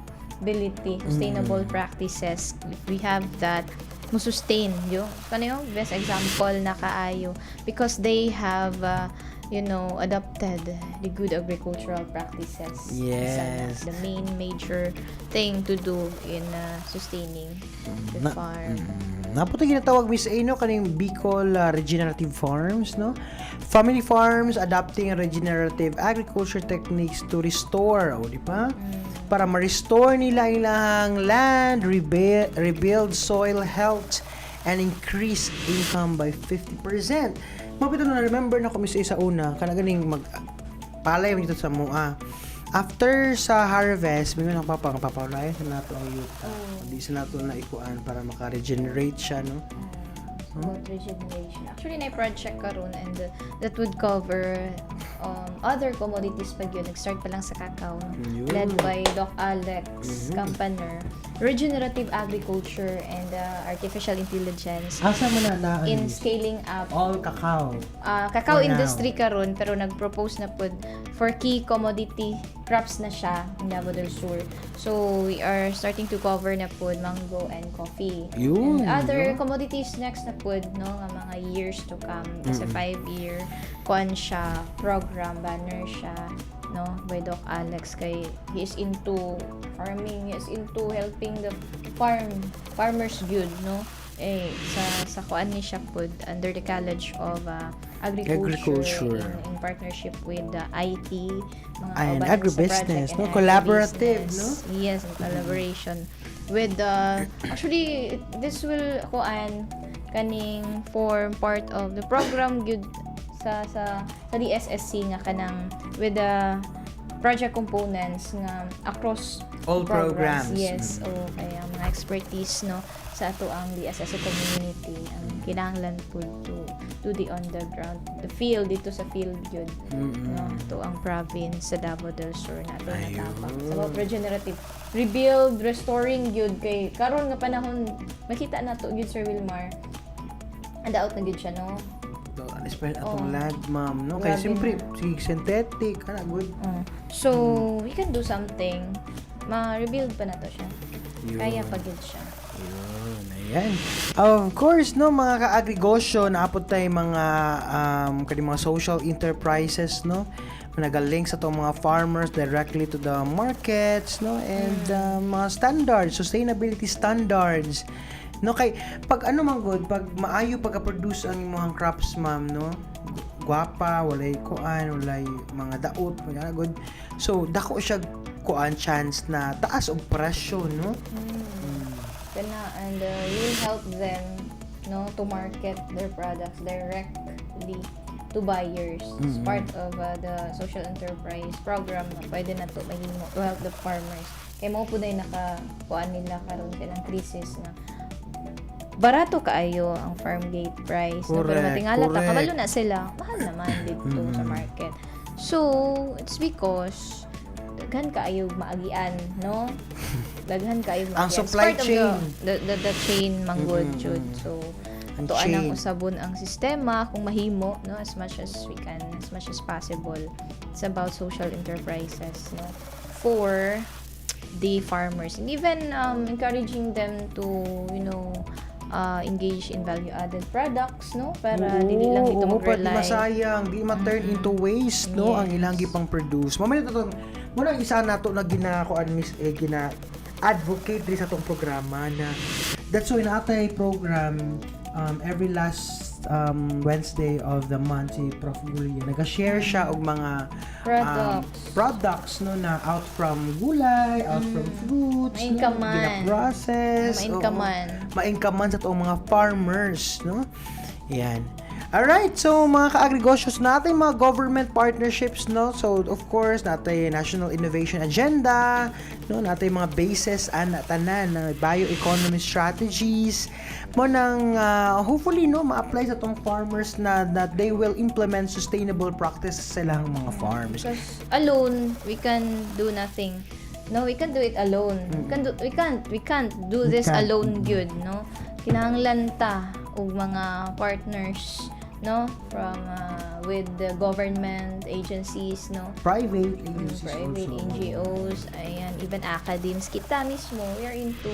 practices. If we have that, mo sustain yo kanayo best example na kaayo because they have adopted the good agricultural practices. Yes. Isa na, the main major thing to do in sustaining the farm. Napunta ginatawag Miss A, no, kaning Bicol Regenerative Farms, no? Family farms adopting regenerative agriculture techniques to restore, di ba? Para ma-restore nila ilang land, rebuild soil health, and increase income by 50%. Mapito na remember na ko Miss A sa una, kanagaling palay dito sa mua. After sa harvest, may mga papapalay sa nato ang yuta. Hindi sa nato na ikuan para maka-regenerate siya, no? About regeneration. Actually, na-project karon and that would cover other commodities pag yun. Nag-start pa lang sa cacao, Yun. led by Doc Alex Campaner. Regenerative agriculture and artificial intelligence Asa mo na in scaling up all cacao. cacao For now. industry karon, pero nag-propose na pod for key commodity crops na siya in Davao del Sur. So we are starting to cover na pod mango and coffee. Yun, And other no? commodities next na pod, no, nga mga years to come. Kasi 5-year kuan siya, program, banner siya, no, by Doc Alex, kay he is into farming, he is into helping the farmers good, no, sa kuan ni siya pod under the College of Agriculture. In partnership with the IT, mga And kaubanan sa agribusiness, project no? and Collaborative, agribusiness. Yes, in collaboration with actually this will kaning form part of the program good sa DSSC nga kanang with the project components nga across All programs. Yes, kaya mga expertise, no, sa ato ang DSSC community ang kinahanglan po to the on the ground, the field dito sa field yun, no, to ang province sa Davao del Sur nato natapang sa mga regenerative rebuild, restoring yun kay karon nga panahon makita nato gyud Sir Wilmar adaot na gyud siya, no. Unexpected atong land, ma'am, no? Kaya Grabe siyempre, na. sige, synthetic, good. So we can do something, ma-rebuild pa na to siya. Yun. Kaya pa gyud siya. Yun, ayan. Of course, no, mga ka-agrigosyo, naapot tayo mga, mga social enterprises, no? Nag-link sa itong mga farmers directly to the markets, no? And mga standards, sustainability standards. No, kay pag ano man good, pag maayo pagka-produce ang imong crops, ma'am, no? Guwapa, walay kuan, walay mga daot, mga good. So, dako siya kuan chance na taas og presyo, no? And will help them, no, to market their products directly to buyers. It's part of the social enterprise program na pwede na to mahimo to help the farmers. Kay mo po na nakakuan nila karon ng crisis na barato kaayo ang farm gate price, no? Pero Correct, matingala ta correct. kabalo na sila mahal naman dito sa market. So it's because daghan kaayo maagian, no, daghan kaayo maagian. Ang supply It's part chain. of the chain manggod jud. So Ang tuan ang chain. usabon ang sistema kung mahimo, no, as much as we can, as much as possible. It's about social enterprises, no, for the farmers, and even encouraging them to, engage in value-added products, no, para dili lang ito Oo, pati mag-rely. masayang, di ma-turn into waste, no, ang Yes. ilang gipang produce. Mamaya to muna isa nato na ginakuan Miss gina advocate rin sa tong programa na that's why natay program every last Wednesday of the month si Prof. Julia nag-share siya og mga products, no, na out from gulay, out from fruits, Maingkaman. gina-process, Maingkaman. maingkaman sa toong mga farmers, no? Yan. Alright, so mga ka-agrigosyos natin, mga government partnerships, no? So, of course, natin National Innovation Agenda, no? Natin mga bases tanan ng bioeconomy strategies, mo nang hopefully, no, ma-apply sa tong farmers na they will implement sustainable practices sa ilang mga farms. Because alone we can do nothing. No, we can do it alone. We can't do this can't. alone good, no. Kinahanglan ta og mga partners, no, from with the government agencies, no, Private agencies private also. NGOs, ayan, even academics. Kita mismo, we are into,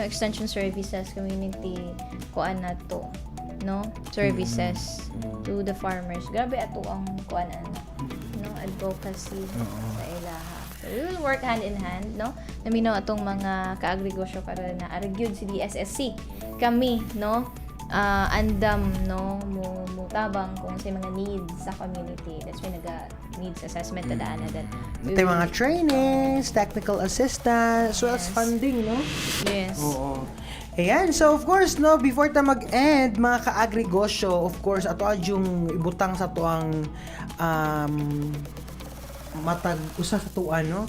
extension services, community, kuan na to. no services to the farmers. Grabe ato ang kuanan, no, advocacy sa ilaha. So we will work hand in hand, no, naminaw atong mga kaagrigosyo para na argued si DSSC kami, no, andam, no, mutabang kung sa mga needs sa community. That's why needs assessment na daan na din. Ito yung mga trainings, technical assistance, as well as funding, no? Yes. Oo. Ayan, so of course, no, before ta mag-end, mga kaagrigosyo, of course, ato yung ibutang sa tuang matag usa sa tuan, no?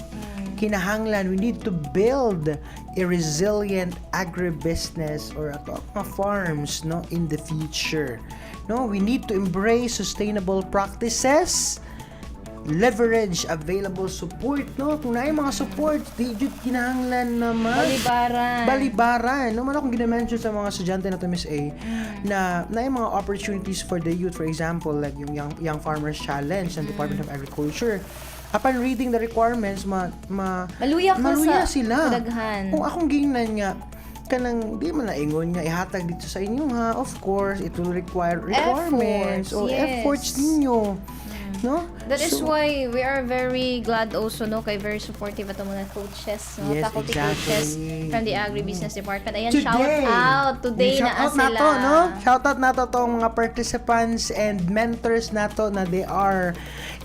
Kinahanglan, we need to build a resilient agribusiness or ato mga farms, no, in the future. No, we need to embrace sustainable practices, leverage available support, no? Kung naay mga support, di jud kinahanglan naman balibaran, no? Man akong gina-mention sa mga estudyante na to, Miss A, na naay mga opportunities for the youth, for example, like yung Young Farmers Challenge ng Department of Agriculture. Upon reading the requirements, Maluya sila. kadaghan. Kung akong gingnan nga, kanang di man naingon nga ihatag dito sa inyo, ha, of course it will require requirements or yes. efforts ninyo, no? That is why we are very glad also, no, kay very supportive ato mga coaches, no, Yes, faculty exactly. coaches from the Agribusiness Department. Ayan, Today, shout out today shout na out sila. nato, no? Shout out nato tong mga participants and mentors nato na they are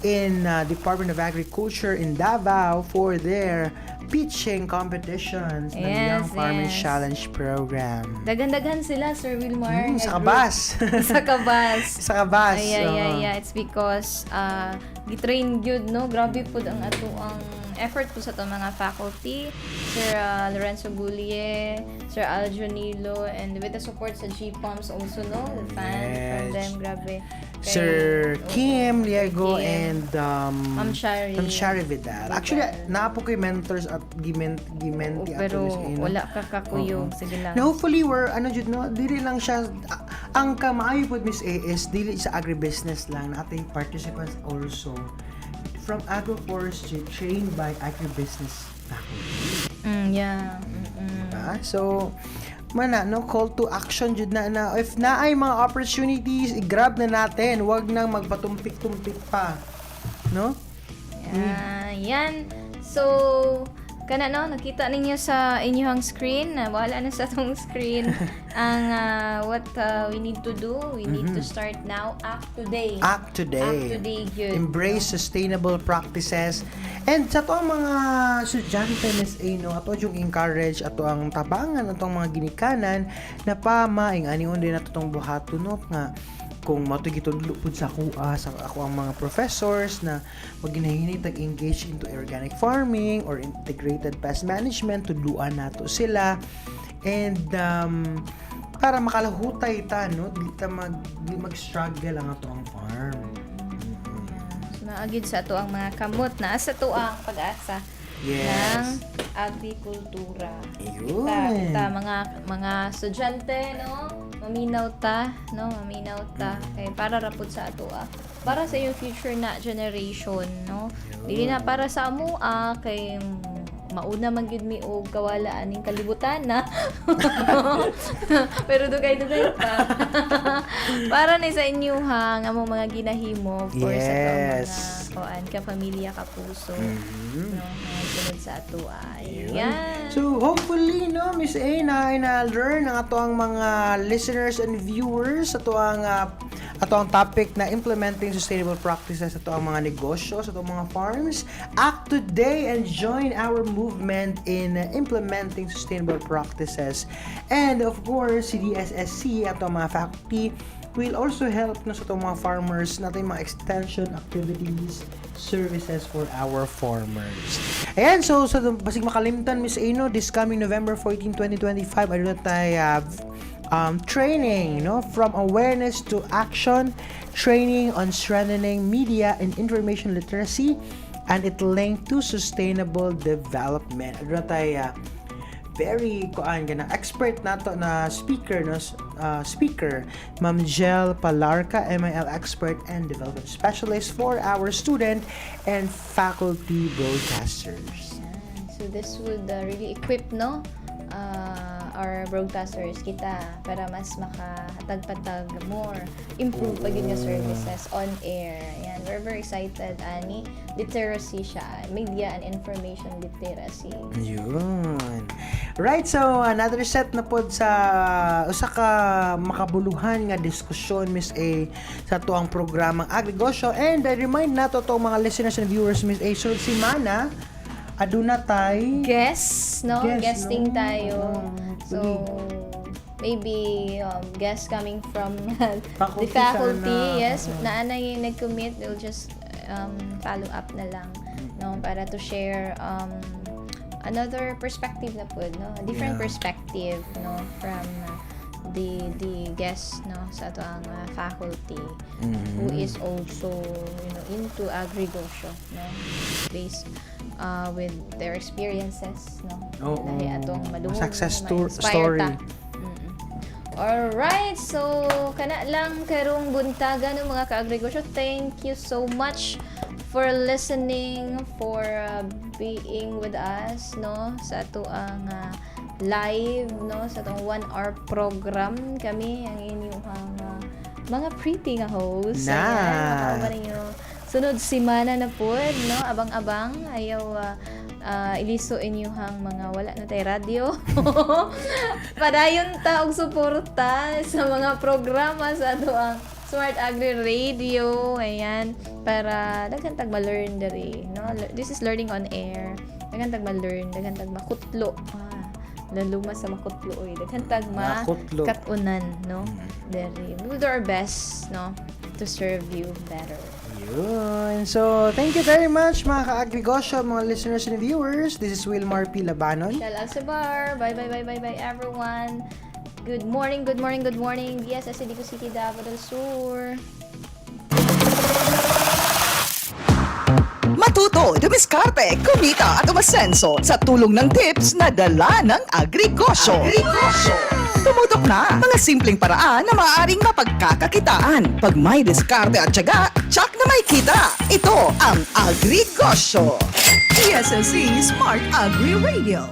in Department of Agriculture in Davao for their pitching competitions ng Young Farmers Challenge program. Dagan-dagan sila, Sir Wilmar. Sa kabas. Sa kabas. Sa kabas. Yeah. It's because gitrain gyud, no, grabe pud ang ato ang effort po sa itong mga faculty, Sir Lorenzo Bullie, Sir Aljo Nilo, and with the support sa GPOMs also, no, the fan from them, grabe. Sir Kim Liego Kim. and Ma'am Shari Vidal. Actually, naapo ko yung mentors at gimenti pero wala ka kakuyog. Sige lang. Na hopefully we're jud, no, dili lang siya ang kamaayo pod, Miss A, is dili sa agribusiness lang na ating participants also from agroforestry trained by agribusiness faculty. Yeah. Diba? So, no, call to action jud na if naay mga opportunities, i-grab na natin, wag nang magpatumpik-tumpik pa, no? Yan. So, kana, no, nakita ninyo sa inyong screen, wala na sa tong screen ang what we need to do. We need to start now. Act today. Act today. Good. Embrace sustainable practices. And sa to ang mga estudyante, Miss A, no, ato yung encourage, ato ang tabangan, atong mga ginikanan na pamaing anion din ato tong buhatonok nga kung matugitudlo pud sa ako ang mga professors na maginahinay tag-engage into organic farming or integrated pest management, tudluan nato sila and para makalahutay ta, no, dili ta mag-struggle ang ato ang farm. Naagid sa ato ang mga kamot na sa to ang pag-asa ng agrikultura. Ayun. Ta mga estudyante, no, maminaw ta kay para rapod sa ato para sa yung future na generation, no, dili na para sa amo kay mauna man gyud mi og kawala aning kalibutan na pero dugay pa para ni sa inyo nga mo mga ginahimo for sa mga ka pamilya ka puso, no, mga sunod sa ato yan. So hopefully, no, Miss A, na learn ang ato ang mga listeners and viewers ato ang topic na implementing sustainable practices sa ato ang mga negosyo, sa ato ang mga farms. Act today and join our movement in implementing sustainable practices. And of course, si DSSC at ang mga faculty will also help na sa itong mga farmers natin mga extension activities, services for our farmers. Ayan, so basig makalimtan, Miss Ano, this coming November 14, 2025, ano na tayo have training, no, from awareness to action, training on strengthening media and information literacy, and it linked to sustainable development. Ano na tayo very expert nato na speaker, no, speaker Ma'am Jel Palarca, MIL expert and development specialist for our student and faculty broadcasters. So this would really equip, no, our broadcasters kita para mas makahatag-patag more improve pag yun nga services on air. Ayan, we're very excited ani literacy siya, media and information literacy. Yun. Right, so another set na pod sa usa ka makabuluhan nga diskusyon Miss A sa tuang programang Agrigosyo, and I remind nato to mga listeners and viewers Miss A, so si Mana aduna tay Guests, no? Guest, Guesting no? tayo. So, maybe guests coming from the Faculty faculty, sana. yes, na yung nag-commit, we'll just follow up na lang, no, para to share another perspective na po, no, a different Yeah. perspective, no, from the guests, no, sa ato ang faculty who is also, into agrigosyo, no, based with their experiences, no, Oo. dahil atong madungog, Success ma-inspire story. ta. Alright, so kana lang karong buntaga ng mga ka-agrigosyo. Thank you so much for listening, for being with us, no, sa ato ang live, no, sa atong 1-hour program. Kami ang inyong mga pretty nga host. Na. Ayan, makauban ninyo. Sunod simana na po, no, abang-abang, ayaw iliso inyuhang mga wala na tayo radyo. Padayon ta og suporta sa mga programa sa ato ang Smart Agri Radio. Ayan, para daghan tag ma-learn diri, no. This is learning on air. Daghan tag ma-learn, daghan tag makutlo. Laluma sa makutlo oy. Daghan tag Makutlo. katunan, no. Diri. We will do our best, no, to serve you better. Yun. So, thank you very much mga ka-agrigosyo, mga listeners and viewers. This is Wilmar P. Labanon. Shell Alcibar. Bye, everyone. Good morning. DSS City City, Davao del Sur. Matuto, dumiskarte, kumita at umasenso sa tulong ng tips na dala ng Agrigosyo. Tumutok na mga simpleng paraan na maaaring mapagkakakitaan. Pag may diskarte at tiyaga, tsak na may kita. Ito ang Agrigosyo. ESSC Smart Agri Radio.